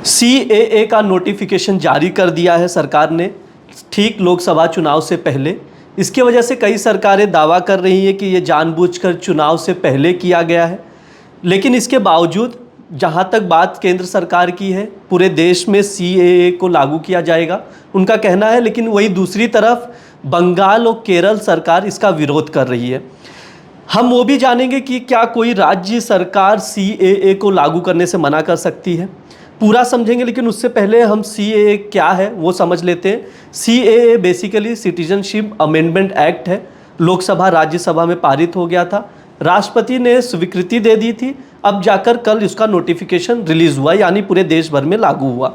CAA का notification जारी कर दिया है सरकार ने ठीक लोकसभा चुनाव से पहले। इसकी वजह से कई सरकारें दावा कर रही हैं कि ये जानबूझकर चुनाव से पहले किया गया है, लेकिन इसके बावजूद जहाँ तक बात केंद्र सरकार की है, पूरे देश में CAA को लागू किया जाएगा उनका कहना है। लेकिन वहीं दूसरी तरफ बंगाल और केरल सरकार इसका विरोध कर रही है। हम वो भी जानेंगे कि क्या कोई राज्य सरकार CAA को लागू करने से मना कर सकती है, पूरा समझेंगे। लेकिन उससे पहले हम CAA क्या है वो समझ लेते हैं। CAA basically citizenship amendment act है, लोकसभा राज्यसभा में पारित हो गया था, राष्ट्रपति ने स्वीकृति दे दी थी, अब जाकर कल इसका नोटिफिकेशन रिलीज़ हुआ, यानी पूरे देश भर में लागू हुआ।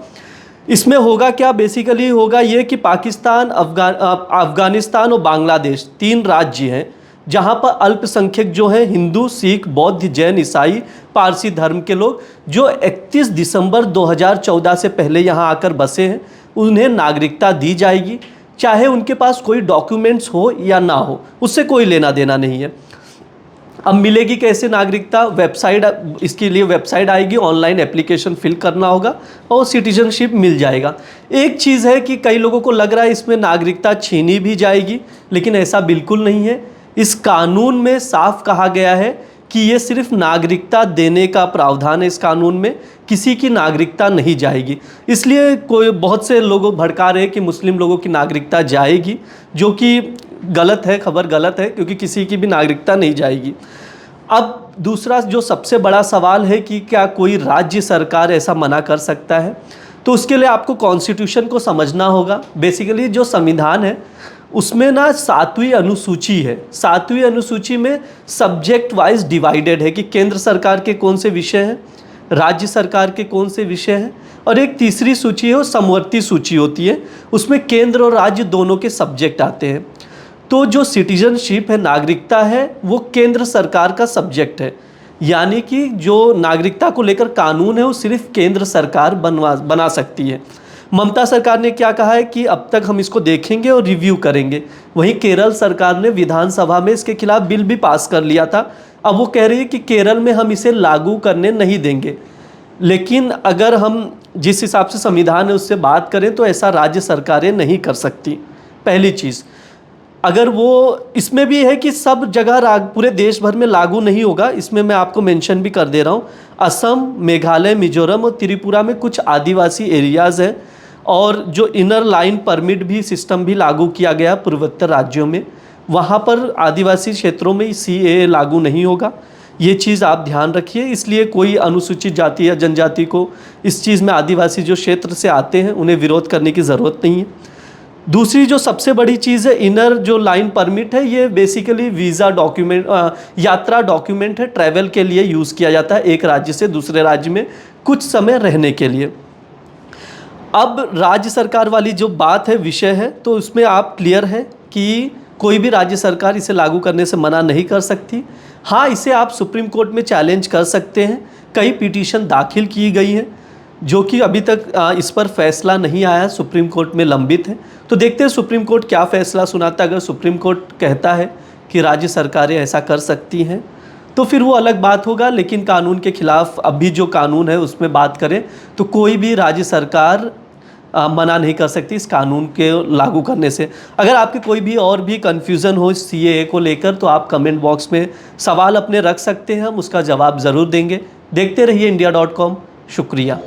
इसमें होगा क्या, बेसिकली होगा ये कि पाकिस्तान, अफगानिस्तान और बांग्लादेश 3 राज्य हैं जहाँ पर अल्पसंख्यक जो हैं हिंदू, सिख, बौद्ध, जैन, ईसाई, पारसी धर्म के लोग जो 31 दिसंबर 2014 से पहले यहाँ आकर बसे हैं, उन्हें नागरिकता दी जाएगी, चाहे उनके पास कोई डॉक्यूमेंट्स हो या ना हो, उससे कोई लेना देना नहीं है। अब मिलेगी कैसे नागरिकता, वेबसाइट, इसके लिए वेबसाइट आएगी, ऑनलाइन एप्लीकेशन फिल करना होगा और सिटीजनशिप मिल जाएगा। एक चीज़ है कि कई लोगों को लग रहा है इसमें नागरिकता छीनी भी जाएगी, लेकिन ऐसा बिल्कुल नहीं है। इस कानून में साफ कहा गया है कि ये सिर्फ नागरिकता देने का प्रावधान है, इस कानून में किसी की नागरिकता नहीं जाएगी। इसलिए कोई बहुत से लोग भड़का रहे हैं कि मुस्लिम लोगों की नागरिकता जाएगी, जो कि गलत है, खबर गलत है, क्योंकि किसी की भी नागरिकता नहीं जाएगी। अब दूसरा जो सबसे बड़ा सवाल है कि क्या कोई राज्य सरकार ऐसा मना कर सकता है, तो उसके लिए आपको कॉन्स्टिट्यूशन को समझना होगा। बेसिकली जो संविधान है उसमें ना 7वीं अनुसूची है, 7वीं अनुसूची में सब्जेक्ट वाइज डिवाइडेड है कि केंद्र सरकार के कौन से विषय हैं, राज्य सरकार के कौन से विषय हैं, और एक तीसरी सूची है वो समवर्ती सूची होती है, उसमें केंद्र और राज्य दोनों के सब्जेक्ट आते हैं। तो जो सिटीजनशिप है, नागरिकता है, वो केंद्र सरकार का सब्जेक्ट है, यानी कि जो नागरिकता को लेकर कानून है वो सिर्फ केंद्र सरकार बना सकती है। ममता सरकार ने क्या कहा है कि अब तक हम इसको देखेंगे और रिव्यू करेंगे। वहीं केरल सरकार ने विधानसभा में इसके खिलाफ बिल भी पास कर लिया था। अब वो कह रही है कि केरल में हम इसे लागू करने नहीं देंगे। लेकिन अगर हम जिस हिसाब से संविधान है उससे बात करें तो ऐसा राज्य सरकारें नहीं कर सकती। पहली चीज़, अगर वो इसमें भी है कि सब जगह पूरे देश भर में लागू नहीं होगा, इसमें मैं आपको मेंशन भी कर दे रहा हूँ। असम, मेघालय, मिजोरम और त्रिपुरा में कुछ आदिवासी एरियाज़ हैं, और जो इनर लाइन परमिट भी सिस्टम भी लागू किया गया पूर्वोत्तर राज्यों में, वहाँ पर आदिवासी क्षेत्रों में CAA लागू नहीं होगा। ये चीज़ आप ध्यान रखिए। इसलिए कोई अनुसूचित जाति या जनजाति को इस चीज़ में, आदिवासी जो क्षेत्र से आते हैं उन्हें विरोध करने की ज़रूरत नहीं है। दूसरी जो सबसे बड़ी चीज़ है, इनर जो लाइन परमिट है, ये बेसिकली वीज़ा डॉक्यूमेंट, यात्रा डॉक्यूमेंट है, ट्रैवल के लिए यूज़ किया जाता है एक राज्य से दूसरे राज्य में कुछ समय रहने के लिए। अब राज्य सरकार वाली जो बात है, विषय है, तो उसमें आप क्लियर है कि कोई भी राज्य सरकार इसे लागू करने से मना नहीं कर सकती। हाँ, इसे आप सुप्रीम कोर्ट में चैलेंज कर सकते हैं। कई पिटीशन दाखिल की गई हैं जो कि अभी तक इस पर फैसला नहीं आया, सुप्रीम कोर्ट में लंबित है। तो देखते हैं सुप्रीम कोर्ट क्या फ़ैसला सुनाता है। अगर सुप्रीम कोर्ट कहता है कि राज्य सरकारें ऐसा कर सकती हैं तो फिर वो अलग बात होगा। लेकिन कानून के खिलाफ अभी जो कानून है उसमें बात करें तो कोई भी राज्य सरकार मना नहीं कर सकती इस कानून के लागू करने से। अगर आपके कोई भी और भी कन्फ्यूज़न हो इस CAA को लेकर तो आप कमेंट बॉक्स में सवाल अपने रख सकते हैं, हम उसका जवाब ज़रूर देंगे। देखते रहिए India.com। शुक्रिया।